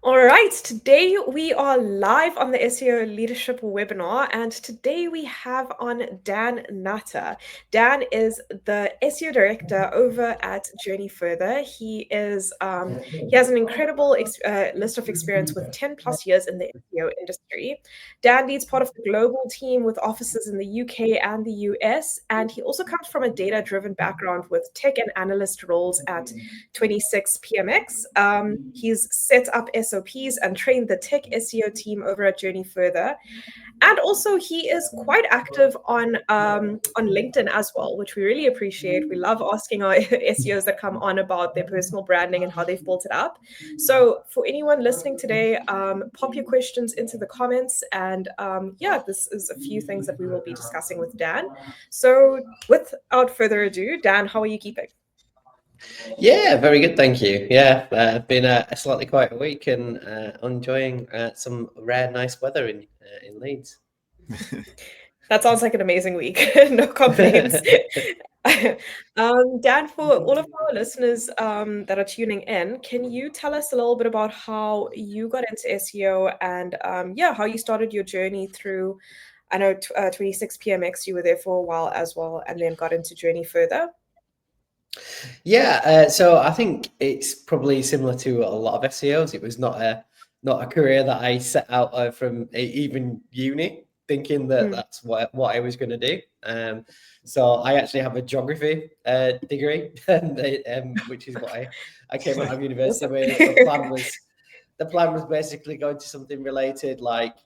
All right, today we are live on the SEO Leadership webinar, and today we have on Dan Nutter. Dan is the SEO Director over at Journey Further. He has an incredible list of experience with 10 plus years in the SEO industry. Dan leads part of the global team with offices in the UK and the US, and he also comes from a data-driven background with Tech and Analyst roles at 26PMX. He's set up SOPs and trained the Tech SEO team over at Journey Further. And also he is quite active on LinkedIn as well, which we really appreciate. We love asking our SEOs that come on about their personal branding and how they've built it up. So for anyone listening today, pop your questions into the comments. And this is a few things that we will be discussing with Dan. So without further ado, Dan, how are you keeping? Yeah, very good, thank you. Yeah, been a slightly quiet week and enjoying some rare, nice weather in Leeds. That sounds like an amazing week. No complaints. Dan, for all of our listeners that are tuning in, can you tell us a little bit about how you got into SEO and how you started your journey through, I know 26PMX, you were there for a while as well, and then got into Journey Further? Yeah, so I think it's probably similar to a lot of SEOs. It was not a career that I set out from even uni, thinking that that's what I was going to do. So I actually have a geography degree, which is what I came out of university with. The plan was basically going to something related like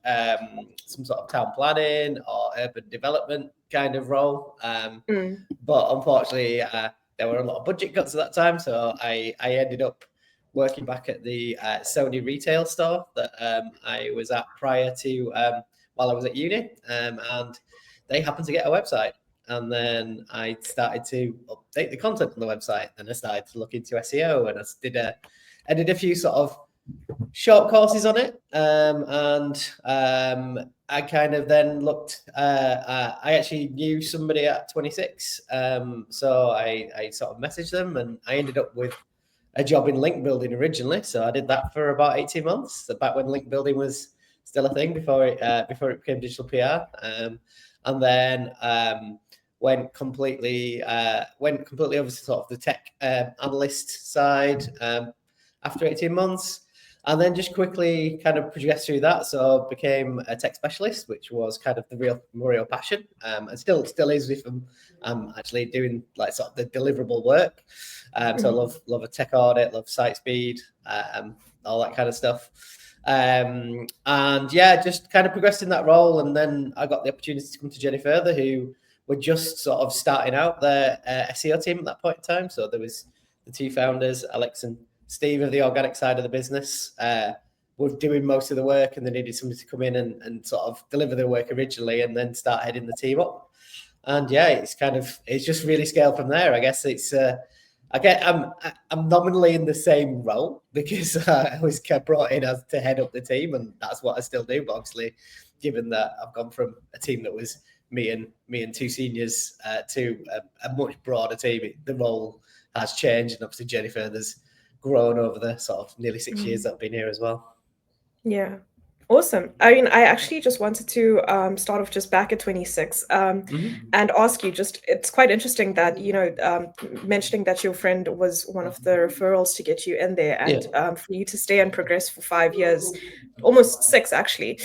some sort of town planning or urban development kind of role. But unfortunately, there were a lot of budget cuts at that time, so I ended up working back at the Sony retail store that I was at prior to while I was at uni, and they happened to get a website. And then I started to update the content on the website, and I started to look into SEO, and I did a few sort of short courses on it, and I kind of then looked. I actually knew somebody at 26, so I sort of messaged them, and I ended up with a job in link building originally. So I did that for about 18 months, back when link building was still a thing before it became digital PR, and then went completely over to sort of the tech analyst side after 18 months. And then just quickly kind of progressed through that. So became a tech specialist, which was kind of the real passion, and still is if I'm actually doing like sort of the deliverable work. So I love a tech audit, love site speed, all that kind of stuff. And yeah, just kind of progressed in that role. And then I got the opportunity to come to Journey Further, who were just sort of starting out their SEO team at that point in time. So there was the two founders, Alex and Steve, of the organic side of the business, were doing most of the work, and they needed somebody to come in and sort of deliver the work originally and then start heading the team up. And yeah, it's just really scaled from there. I guess I'm nominally in the same role because I was brought in as to head up the team, and that's what I still do. But obviously, given that I've gone from a team that was me and two seniors to a much broader team, the role has changed, and obviously Journey Further's grown over the sort of nearly 6 years that I've been here as well. Yeah. Awesome. I mean, I actually just wanted to start off just back at 26 and ask you, it's quite interesting that, mentioning that your friend was one of the referrals to get you in there, and for you to stay and progress for 5 years, almost 6 actually,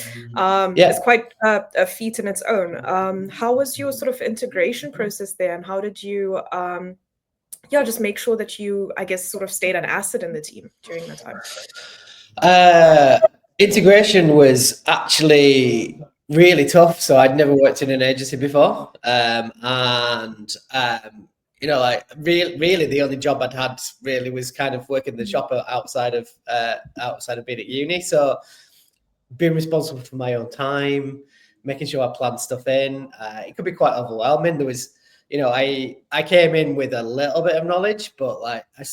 is quite a feat in its own. How was your sort of integration process there, and how did you just make sure that you, I guess, sort of stayed an asset in the team during that time? Integration was actually really tough. So I'd never worked in an agency before, really the only job I'd had really was kind of working the shop outside of being at uni. So being responsible for my own time, making sure I planned stuff in, it could be quite overwhelming. There was, I came in with a little bit of knowledge, but like I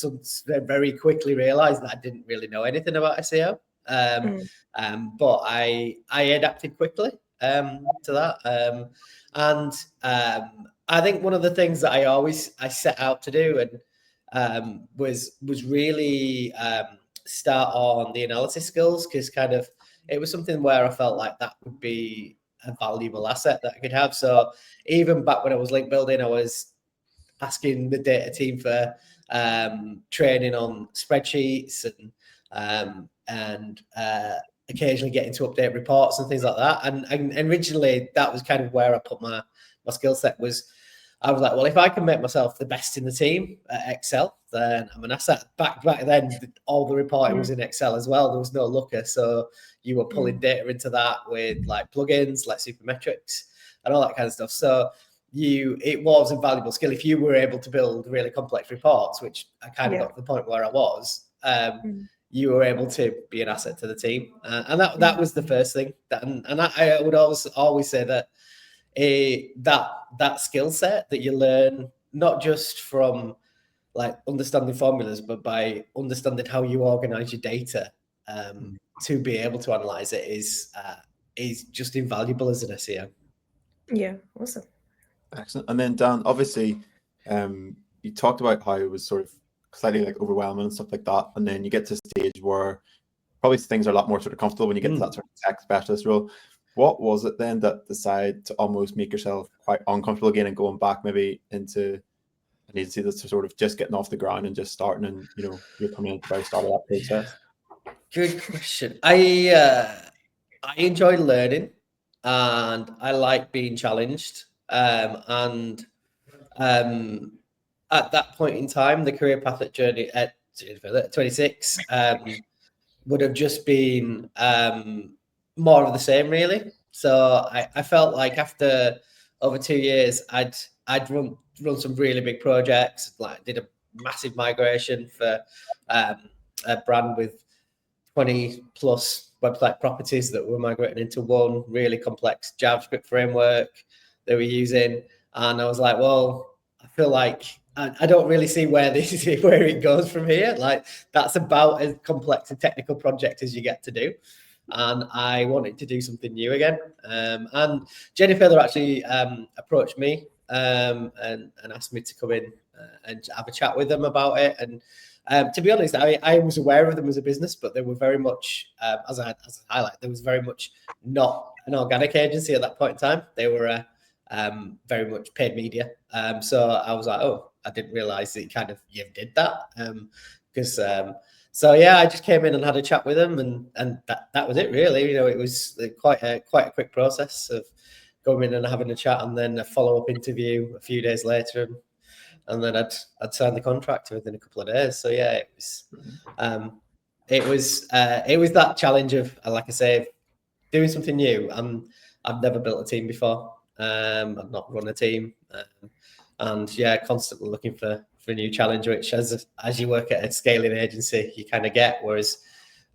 very quickly realized that I didn't really know anything about SEO. But I adapted quickly to that. I think one of the things that I set out to do and was really start on the analysis skills, because kind of it was something where I felt like that would be a valuable asset that I could have. So even back when I was link building, I was asking the data team for training on spreadsheets and occasionally getting to update reports and things like that. And originally that was kind of where I put my skill set was. I was like, well, if I can make myself the best in the team at Excel, then I'm an asset. Back then, all the reporting was in Excel as well. There was no Looker, so you were pulling data into that with like plugins, like Supermetrics, and all that kind of stuff. So it was a valuable skill if you were able to build really complex reports, which I kind of got to the point where I was. You were able to be an asset to the team, and that was the first thing. I would always say that that skill set that you learn not just from like understanding formulas, but by understanding how you organize your data to be able to analyze it is just invaluable as an SEO. Yeah, awesome. Excellent. And then Dan, obviously, you talked about how it was sort of slightly like overwhelming and stuff like that, and then you get to a stage where probably things are a lot more sort of comfortable when you get to that sort of tech specialist role. What was it then that decided to almost make yourself quite uncomfortable again and going back maybe into an agency that's sort of just getting off the ground and just starting, and you're coming in at the very start of that process? Good question. I enjoy learning and I like being challenged. And at that point in time, the career path at 26 would have just been more of the same, really. So I felt like after over 2 years, I'd run some really big projects. Like did a massive migration for a brand with 20 plus website properties that were migrating into one really complex JavaScript framework that we're using. And I was like, well, I feel like I don't really see where it goes from here. Like that's about as complex a technical project as you get to do. And I wanted to do something new again. And Jenny Feather actually approached me and asked me to come in and have a chat with them about it. And to be honest, I was aware of them as a business, but they were very much, as I highlight, there was very much not an organic agency at that point in time. They were very much paid media. So I was like, oh, I didn't realize that you did that. Because so yeah, I just came in and had a chat with them, and that was it really. It was quite a quick process of going in and having a chat, and then a follow-up interview a few days later, and then I'd signed the contract within a couple of days. So yeah, it was that challenge of, like I say, doing something new. I've never built a team before. I've not run a team, and yeah, constantly looking for a new challenge, which as you work at a scaling agency, you kind of get. Whereas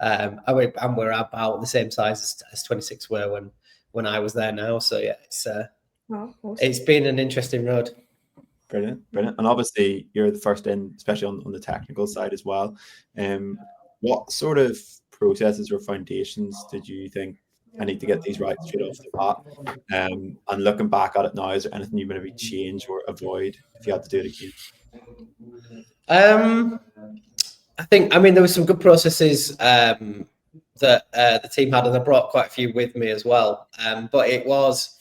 we're about the same size as 26 were when I was there now. So yeah, awesome. It's been an interesting road. Brilliant. And obviously you're the first in, especially on the technical side as well. What sort of processes or foundations did you think I need to get these right straight off the bat? And looking back at it now, is there anything you maybe change or avoid if you had to do it again? I think, there were some good processes that the team had, and I brought quite a few with me as well. But it was,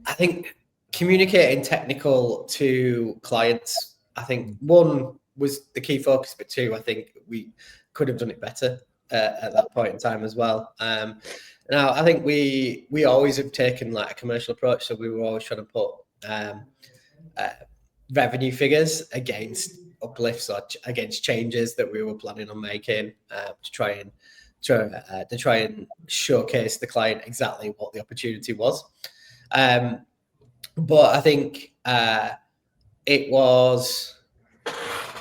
I think, communicating technical to clients. I think one was the key focus, but two, I think we could have done it better at that point in time as well. Now, I think we always have taken like a commercial approach, so we were always trying to put revenue figures against uplifts or against changes that we were planning on making to try and showcase the client exactly what the opportunity was. But I think it was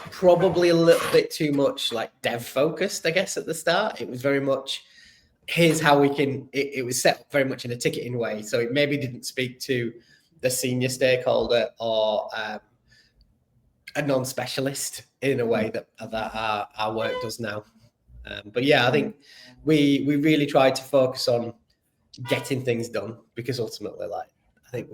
probably a little bit too much like dev focused, I guess, at the start. It was very much, here's how we can, it was set up very much in a ticketing way. So it maybe didn't speak to the senior stakeholder or a non-specialist in a way that our work does now. But yeah, I think we really tried to focus on getting things done, because ultimately, like, I think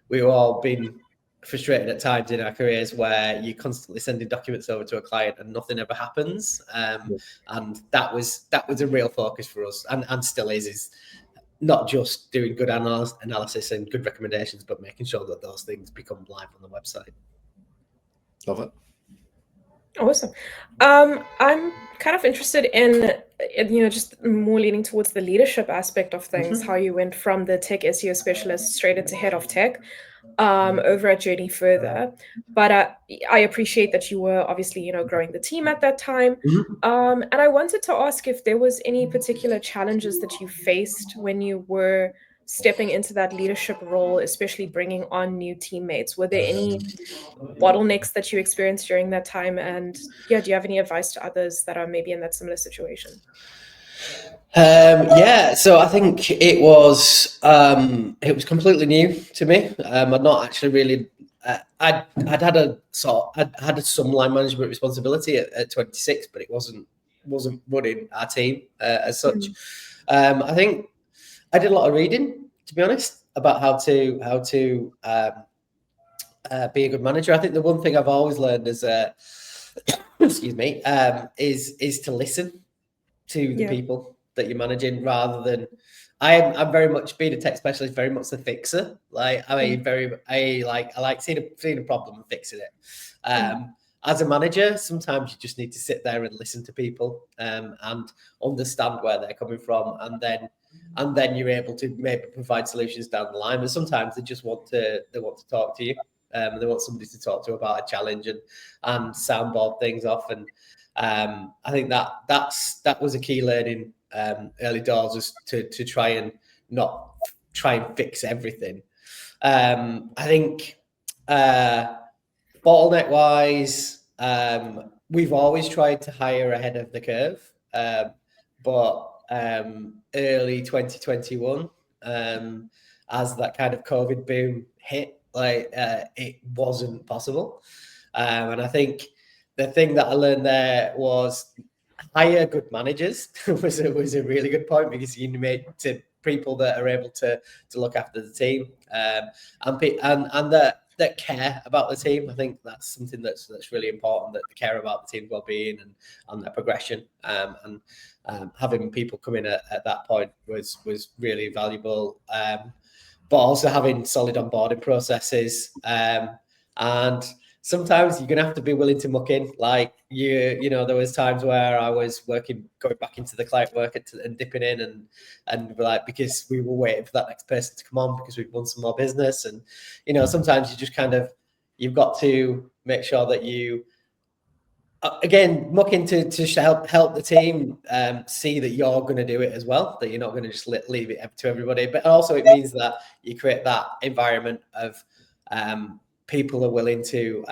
we've all been frustrated at times in our careers where you're constantly sending documents over to a client and nothing ever happens. And that was a real focus for us, and still is not just doing good analysis and good recommendations, but making sure that those things become live on the website. Love it. Awesome. I'm kind of interested in, just more leaning towards the leadership aspect of things, how you went from the tech SEO specialist straight into head of tech over at Journey Further. But I appreciate that you were obviously, growing the team at that time. And I wanted to ask if there was any particular challenges that you faced when you were stepping into that leadership role, especially bringing on new teammates. Were there any bottlenecks that you experienced during that time? And do you have any advice to others that are maybe in that similar situation? So I think it was completely new to me. I'd not actually really. I'd had some line management responsibility at 26, but it wasn't running our team as such. I think I did a lot of reading, to be honest, about how to be a good manager. I think the one thing I've always learned as excuse me, is to listen to the people that you're managing, rather than I'm very much, being a tech specialist, very much the fixer. Like I like seeing a problem and fixing it. As a manager, sometimes you just need to sit there and listen to people and understand where they're coming from, and then you're able to maybe provide solutions down the line. But sometimes they just want to talk to you. They want somebody to talk to about a challenge and soundboard things off. And I think that was a key learning early doors, was to try and not try and fix everything. I think bottleneck wise, we've always tried to hire ahead of the curve, but early 2021, as that kind of COVID boom hit, it wasn't possible. And I think the thing that I learned there was hire good managers was a really good point, because you need to people that are able to look after the team and that care about the team. I think that's something that's really important, that they care about the team's well-being and their progression. And having people come in at that point was really valuable. But also having solid onboarding processes. And sometimes you're going to have to be willing to muck in. Like there was times where I was going back into the client work and dipping in and because we were waiting for that next person to come on because we've won some more business. And, sometimes you just you've got to make sure that you, again, muck in to help the team see that you're going to do it as well, that you're not going to just leave it to everybody. But also it means that you create that environment of people are all willing to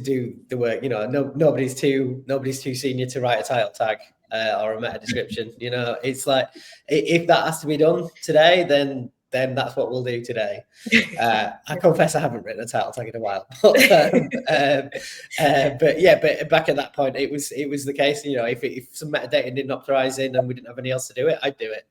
do the work. Nobody's too senior to write a title tag or a meta description. It's like, if that has to be done today, then that's what we'll do today. I confess I haven't written a title tag in a while, but back at that point, it was the case. If some metadata didn't optimize in and we didn't have any else to do it, I'd do it.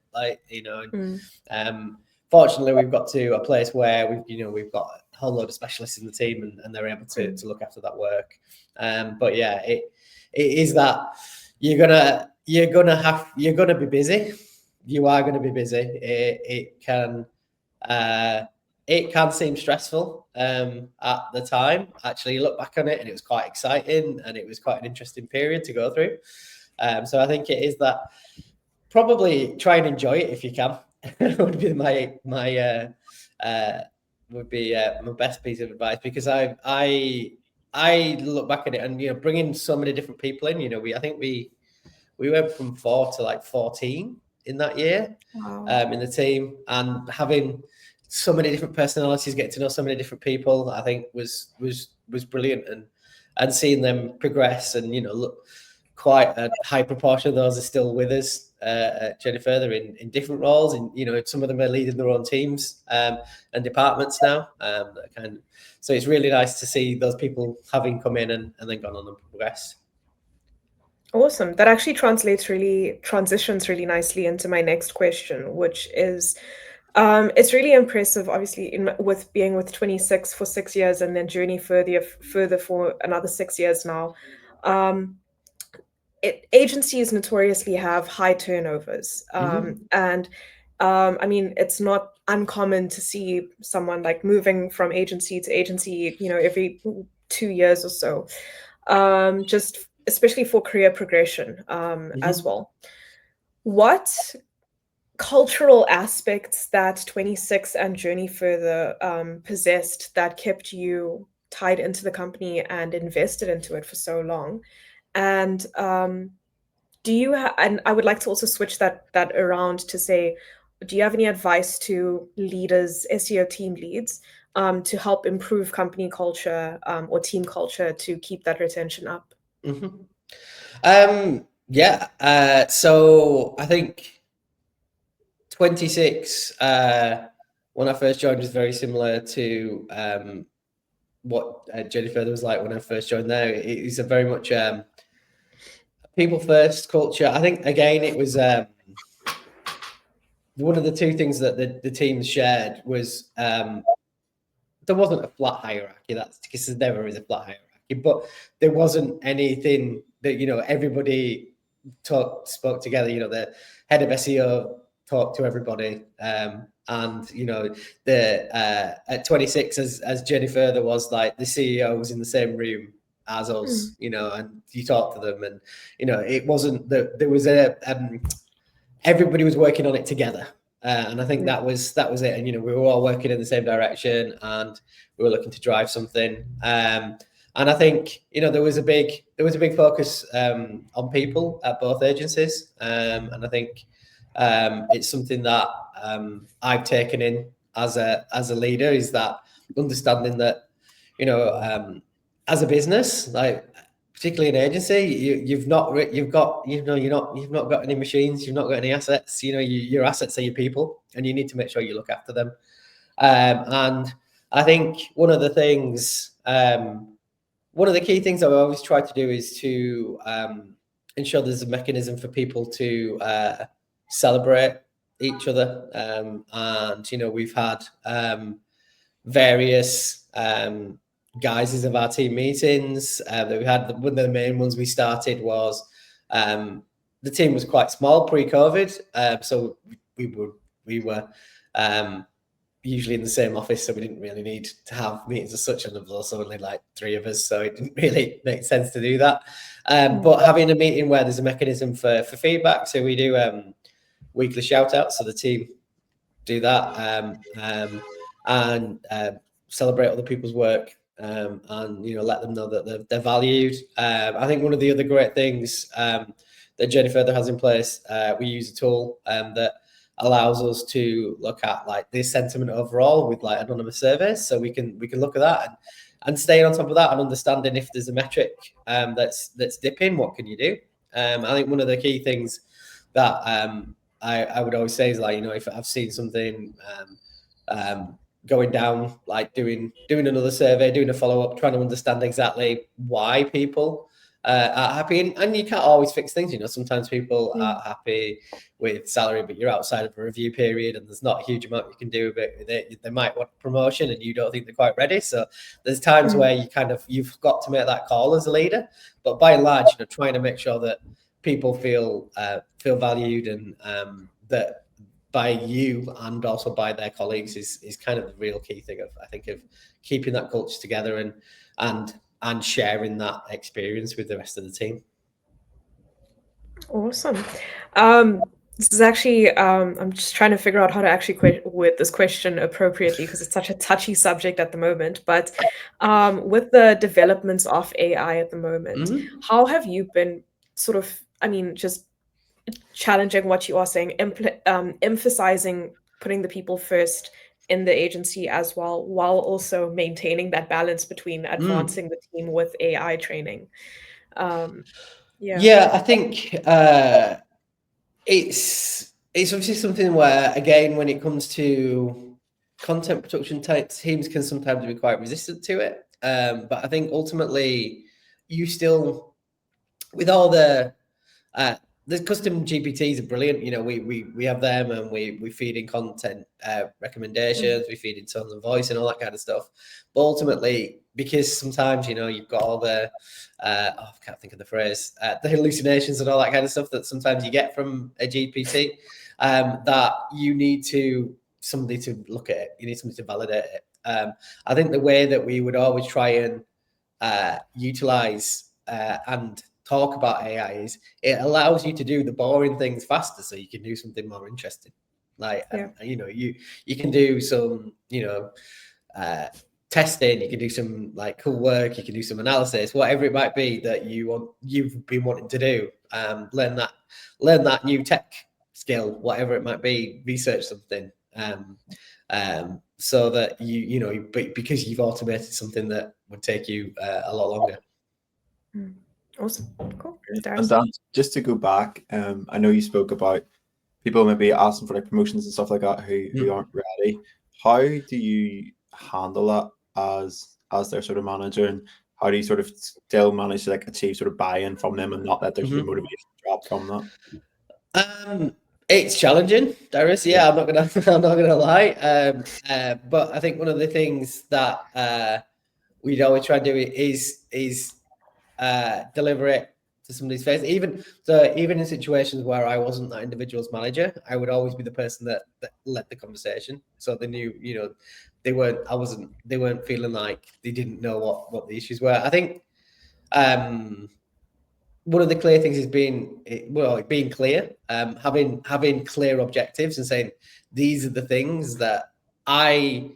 Fortunately, we've got to a place where we've got a whole load of specialists in the team, and they're able to look after that work. But yeah, it is that you're gonna be busy. You are going to be busy. It can seem stressful at the time. Actually, you look back on it and it was quite exciting, and it was quite an interesting period to go through. So I think it is that, probably try and enjoy it if you can. Would be my best piece of advice, because I look back at it and bringing so many different people in. I think we went from 4 to 14 in that year. Wow. In the team, and having so many different personalities, getting to know so many different people, I think was brilliant, and seeing them progress, and look, quite a high proportion of those are still with us at Journey Further in different roles, and some of them are leading their own teams and departments now. So it's really nice to see those people having come in and then gone on and progress. Awesome. That actually transitions really nicely into my next question, which is It's really impressive, obviously, with being with 26 for 6 years and then journey further for another 6 years now. Agencies notoriously have high turnovers, and I mean, it's not uncommon to see someone like moving from agency to agency, every 2 years or so, just especially for career progression, as well. What cultural aspects that 26 and Journey Further possessed that kept you tied into the company and invested into it for so long? And do you and I would like to also switch that around to say, do you have any advice to leaders, SEO team leads, to help improve company culture, or team culture to keep that retention up? Yeah. So I think 26, when I first joined, was very similar to what Journey Further was like when I first joined there. It is a very much people first culture. I think, again, it was one of the two things that the teams shared was there wasn't a flat hierarchy. That's because there never is a flat hierarchy, but there wasn't anything that, everybody spoke together. The head of SEO talked to everybody, and the at 26, as Jenny Further was, like, the CEO was in the same room as us, and you talk to them, and it wasn't that there was everybody was working on it together. And I think that was it. And we were all working in the same direction, and we were looking to drive something. And I think there was a big focus on people at both agencies. And I think it's something that I've taken in as a leader, is that understanding that as a business, like, particularly an agency, you've not got any machines, you've not got any assets. Your assets are your people, and you need to make sure you look after them. And I think one of the key things that I always try to do is to ensure there's a mechanism for people to celebrate each other. And we've had various guises of our team meetings that we had. One of the main ones we started was the team was quite small pre-COVID, so we were usually in the same office, so we didn't really need to have meetings as such, and there was also only like 3 of us, so it didn't really make sense to do that. But having a meeting where there's a mechanism for feedback, so we do weekly shout outs, so the team do that, and celebrate other people's work, and let them know that they're valued. I think one of the other great things that Jenny Further has in place, we use a tool that allows us to look at, like, the sentiment overall with, like, anonymous surveys, so we can look at that and staying on top of that and understanding if there's a metric that's dipping, what can you do. I think one of the key things that I would always say is, like, if I've seen something going down, like doing another survey, doing a follow-up, trying to understand exactly why people are happy. And you can't always fix things. Sometimes people are happy with salary, but you're outside of a review period and there's not a huge amount you can do with it. They might want promotion and you don't think they're quite ready. So there's times where you've got to make that call as a leader. But by and large, trying to make sure that people feel valued, and that by you and also by their colleagues is kind of the real key thing of keeping that culture together and sharing that experience with the rest of the team. Awesome. This is actually, I'm just trying to figure out how to actually word this question appropriately, because it's such a touchy subject at the moment. But with the developments of AI at the moment, how have you been sort of, just challenging what you are saying, emphasizing putting the people first in the agency as well, while also maintaining that balance between advancing the team with AI training? Yeah, I think it's obviously something where, again, when it comes to content production type, teams can sometimes be quite resistant to it. But I think ultimately you still, with all the the custom GPTs are brilliant. You know, we have them, and we feed in content recommendations, we feed in tone of voice and all that kind of stuff. But ultimately, because sometimes, you know, you've got all the I can't think of the phrase, the hallucinations and all that kind of stuff that sometimes you get from a GPT, that you need somebody to look at it. You need somebody to validate it. I think the way that we would always try and utilize and talk about AI is it allows you to do the boring things faster, so you can do something more interesting. Like, you know, you can do some, you know, testing, you can do some like cool work, you can do some analysis, whatever it might be that you've been wanting to do. Learn that new tech skill, whatever it might be, research something. So that you know, because you've automated something that would take you a lot longer. Awesome, cool. And Dan, just to go back, I know you spoke about people maybe asking for like promotions and stuff like that who aren't ready. How do you handle that as their sort of manager, and how do you sort of still manage to like achieve sort of buy-in from them and not let their sort of motivation drop from that? It's challenging, Darius. Yeah, I'm not gonna lie. But I think one of the things that we'd always try and do is deliver it to somebody's face. Even in situations where I wasn't that individual's manager, I would always be the person that led the conversation. So they knew, you know, they weren't feeling like they didn't know what the issues were. I think one of the clear things is being clear, having clear objectives and saying, these are the things that I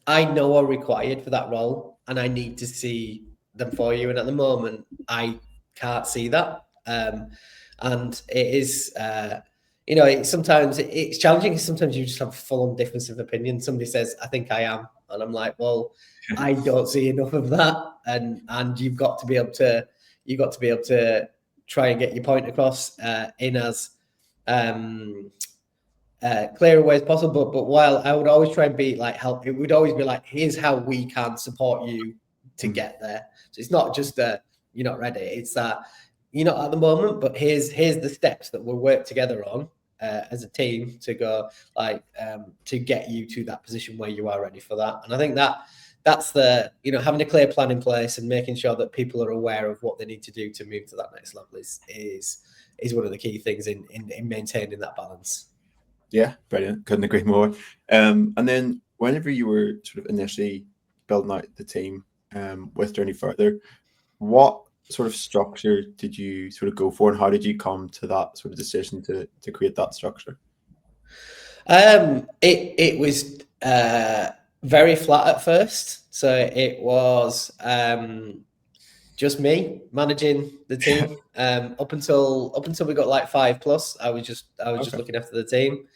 know are required for that role, and I need to see them for you. And at the moment, I can't see that. And it is, you know, sometimes it's challenging because sometimes you just have full-on difference of opinion. Somebody says, I think I am. And I'm like, well, I don't see enough of that. And you've got to be able to try and get your point across in as clear a way as possible. But while I would always try and be like, it would always be like, here's how we can support you to get there. So it's not just that you're not ready. It's that you're not at the moment, but here's the steps that we'll work together on as a team to go like to get you to that position where you are ready for that. And I think that's the, you know, having a clear plan in place and making sure that people are aware of what they need to do to move to that next level is one of the key things in maintaining that balance. Yeah, brilliant. Couldn't agree more. And then whenever you were sort of initially building out the team with Journey Further, what sort of structure did you sort of go for, and how did you come to that sort of decision to create that structure? It was very flat at first. So it was just me managing the team up until we got like 5+. I was just looking after the team.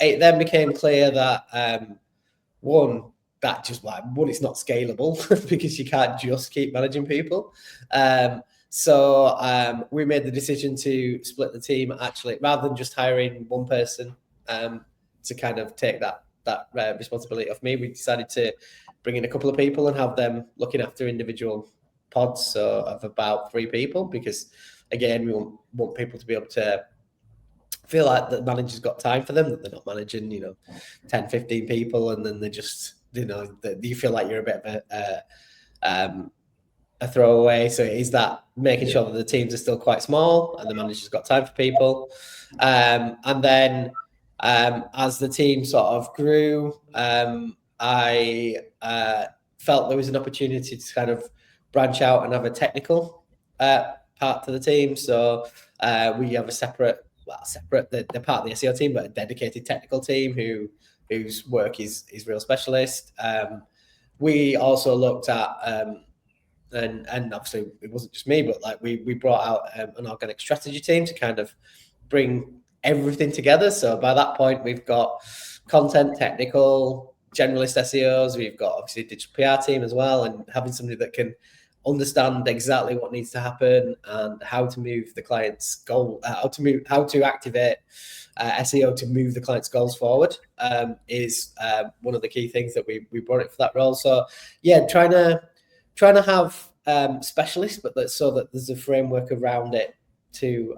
It then became clear that it's not scalable because you can't just keep managing people. So we made the decision to split the team, actually, rather than just hiring one person to kind of take that responsibility off me. We decided to bring in a couple of people and have them looking after individual pods, so of about 3 people, because again, we want people to be able to feel like the manager's got time for them, that they're not managing, you know, 10, 15 people, and then they just, you know, you feel like you're a bit of a throwaway. So it is that making sure that the teams are still quite small and the manager's got time for people. And then as the team sort of grew, I felt there was an opportunity to kind of branch out and have a technical part to the team. So we have a separate, they're part of the SEO team, but a dedicated technical team whose work is real specialist. We also looked at and obviously it wasn't just me, but like we brought out an organic strategy team to kind of bring everything together. So by that point, we've got content, technical, generalist SEOs. We've got obviously a digital PR team as well, and having somebody that can understand exactly what needs to happen and how to move the client's goal, how to activate SEO to move the client's goals forward is one of the key things that we brought it for that role. So yeah, trying to have specialists, but so that there's a framework around it to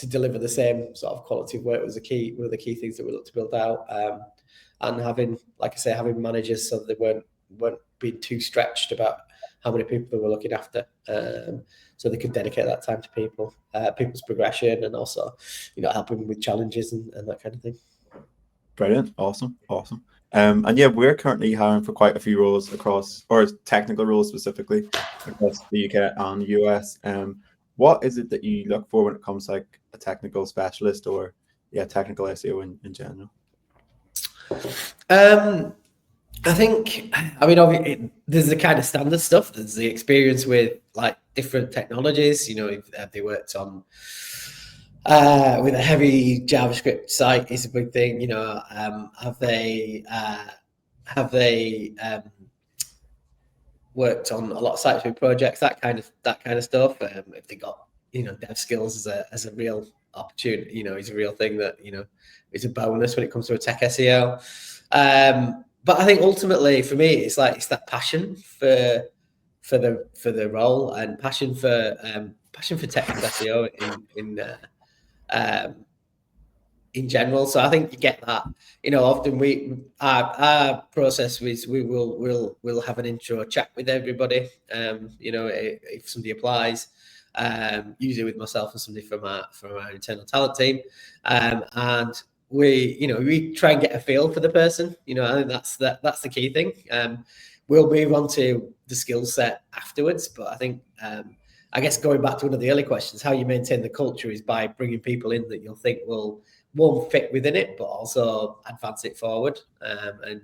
deliver the same sort of quality of work was one of the key things that we looked to build out. And having, like I say, having managers so that they weren't being too stretched about how many people they were looking after, so they could dedicate that time to people's progression, and also, helping them with challenges and that kind of thing. Brilliant, awesome. And yeah, we're currently hiring for quite a few roles across, or technical roles specifically, across the UK and the US. What is it that you look for when it comes to like a technical specialist, or technical SEO in general? I think, obviously, there's the kind of standard stuff. There's the experience with like different technologies. If they worked on with a heavy JavaScript site is a big thing. Have they worked on a lot of sites with projects, that kind of stuff. If they got dev skills as a real opportunity, is a real thing that is a bonus when it comes to a tech SEO. But I think ultimately for me, it's that passion for the role, and passion for technical SEO in general. So I think you get that. Often our process is we'll have an intro chat with everybody. If somebody applies, usually with myself and somebody from our internal talent team, and we try and get a feel for the person. I think that's the key thing. We'll move on to the skill set afterwards, but I think I guess going back to one of the early questions, how you maintain the culture is by bringing people in that you'll think will, one, fit within it, but also advance it forward. And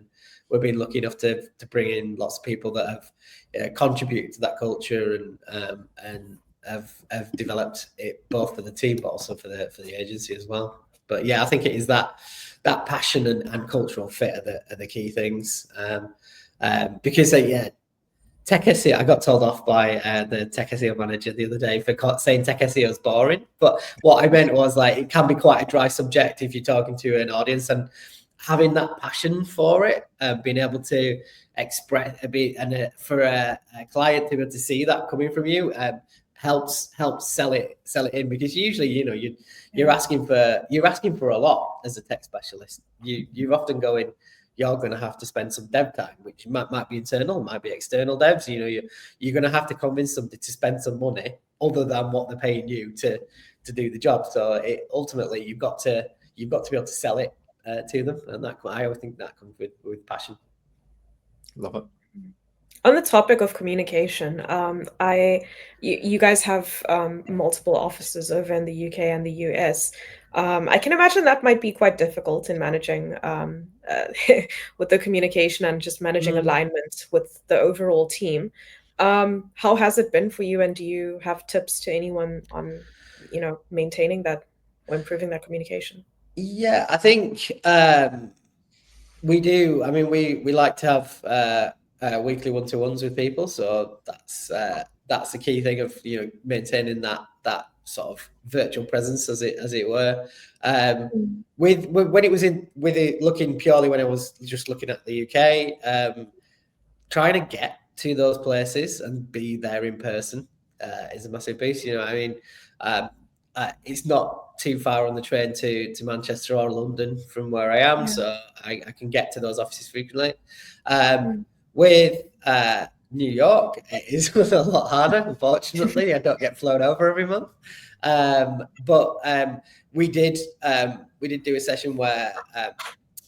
we've been lucky enough to bring in lots of people that have contributed to that culture and have developed it both for the team, but also for the agency as well. But yeah, I think it is that passion and cultural fit are the key things. Because Tech SEO, I got told off by the Tech SEO manager the other day for saying Tech SEO is boring. But what I meant was it can be quite a dry subject if you're talking to an audience, and having that passion for it, being able to express a bit, and for a client to be able to see that coming from you, helps sell it in, because usually you're asking for a lot as a tech specialist. You're often going, you're going to have to spend some dev time, which might be internal, might be external devs. You're going to have to convince somebody to spend some money other than what they're paying you to do the job. So ultimately you've got to be able to sell it to them, and I always think that comes with passion. Love it. On the topic of communication, you guys have multiple offices over in the UK and the US. I can imagine that might be quite difficult in managing with the communication and just managing alignment with the overall team. How has it been for you, and do you have tips to anyone on maintaining that or improving that communication? Yeah, I think we do. I mean, we like to have weekly one-to-ones with people, so that's the key thing of maintaining that sort of virtual presence, as it were. When it was looking purely when I was just looking at the UK, trying to get to those places and be there in person is a massive piece. It's not too far on the train to Manchester or London from where I am, so I can get to those offices frequently. With New York, it is a lot harder, unfortunately. I don't get flown over every month. But we did do a session where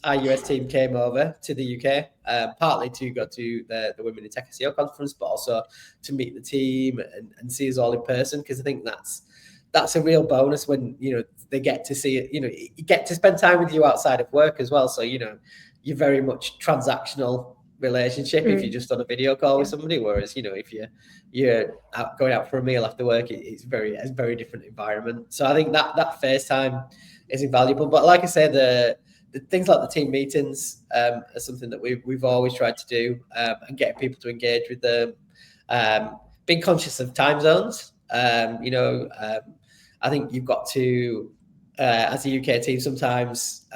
our US team came over to the UK, partly to go to the Women in Tech SEO conference, but also to meet the team and see us all in person, because I think that's a real bonus when they get to see it. You get to spend time with you outside of work as well, so you're very much transactional relationship if you're just on a video call with somebody, whereas if you're going out for a meal after work, it's a very different environment. So I think that FaceTime is invaluable. But like I say, the things like the team meetings are something that we've always tried to do, and getting people to engage with them, being conscious of time zones. I think you've got to, as a UK team, sometimes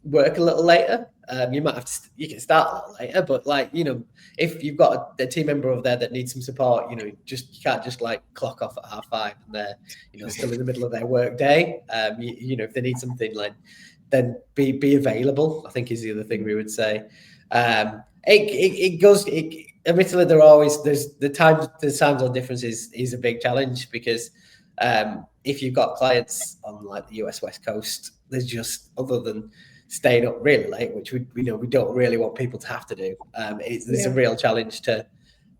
work a little later You might have to, you can start a lot later, but like, you know, if you've got a team member over there that needs some support, you know, you can't just like clock off at 5:30 and they're, you know, still in the middle of their work day. You know, if they need something, like, then be available, I think is the other thing we would say. It goes, admittedly, there's the time zone difference is a big challenge, because if you've got clients on like the US West Coast, there's just, other than staying up really late, which we don't really want people to have to do. There's a real challenge to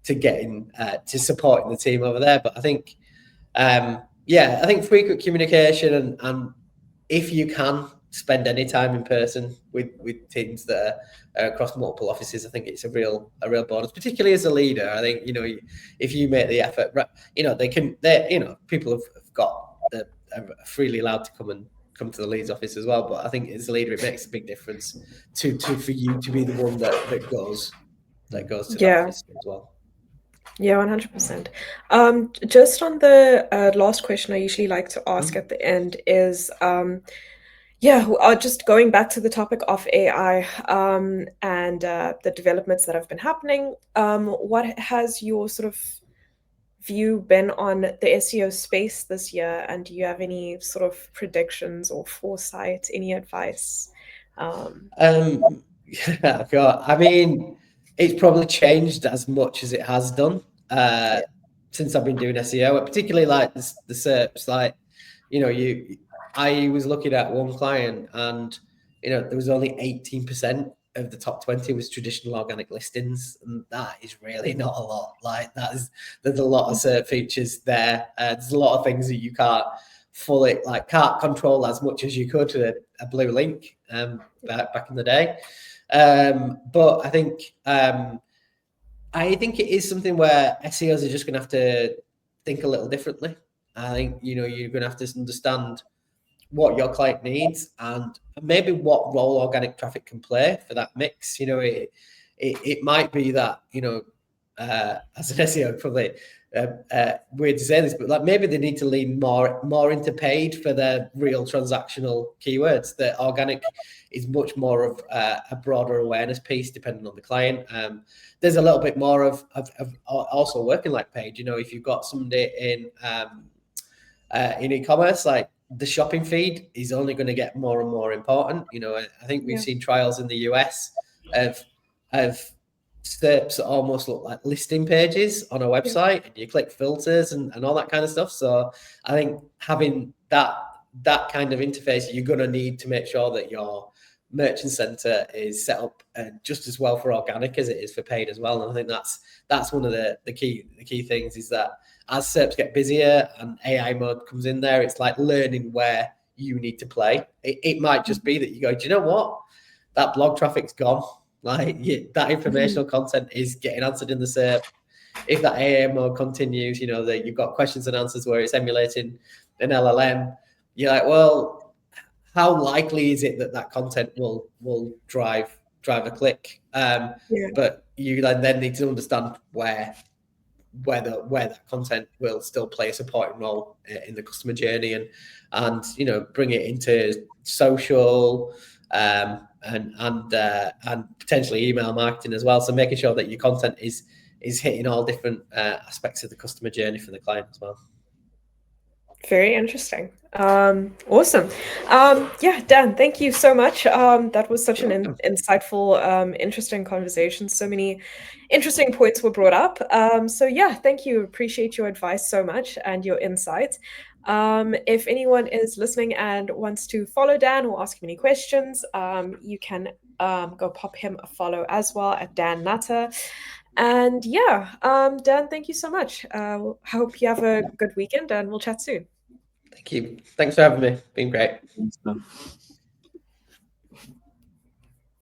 getting to supporting the team over there. But I think, I think frequent communication and if you can spend any time in person with teams that are across multiple offices, I think it's a real bonus, particularly as a leader. I think, you know, if you make the effort, you know, people have got are freely allowed to come to the Leeds office as well. But I think as a leader, it makes a big difference for you to be the one that goes to that office as well. Yeah, 100%. Just on the last question I usually like to ask at the end is, just going back to the topic of AI and the developments that have been happening. What has your sort of view been on the SEO space this year? And do you have any sort of predictions or foresight, any advice? Yeah, God. I mean, it's probably changed as much as it has done since I've been doing SEO, particularly like the SERPs. Like, you know, I was looking at one client, and you know, there was only 18% of the top 20 was traditional organic listings, and that is really not a lot. Like, there's a lot of SERP features there. There's a lot of things that you can't control as much as you could with a blue link back in the day. But I think it is something where SEOs are just going to have to think a little differently. I think, you know, you're going to have to understand what your client needs and maybe what role organic traffic can play for that mix. You know, it might be that, you know, as an SEO, probably weird to say this, but like maybe they need to lean more into paid for their real transactional keywords. The organic is much more of a broader awareness piece, depending on the client. There's a little bit more of also working like paid. You know, if you've got somebody in e-commerce, like the shopping feed is only going to get more and more important. You know, I think we've seen trials in the US of SERPs that almost look like listing pages on a website, and you click filters and all that kind of stuff. So I think having that kind of interface, you're going to need to make sure that your merchant center is set up just as well for organic as it is for paid as well. And I think that's one of the key things, is that as SERPs get busier and AI mode comes in there, it's like learning where you need to play. It might just be that you go, do you know what? That blog traffic's gone. Like, that informational content is getting answered in the SERP. If that AI mode continues, you know, that you've got questions and answers where it's emulating an LLM, you're like, well, how likely is it that content will drive a click? But you then need to understand where that content will still play a supporting role in the customer journey, and you know, bring it into social and potentially email marketing as well. So making sure that your content is hitting all different aspects of the customer journey for the client as well. Very interesting. Awesome. Dan, thank you so much. That was such an insightful, interesting conversation. So many interesting points were brought up. Thank you. Appreciate your advice so much and your insight. If anyone is listening and wants to follow Dan or ask him any questions, you can go pop him a follow as well at Dan Natter. And Dan, thank you so much. Hope you have a good weekend, and we'll chat soon. Thank you. Thanks for having me. Been great. Thanks, man.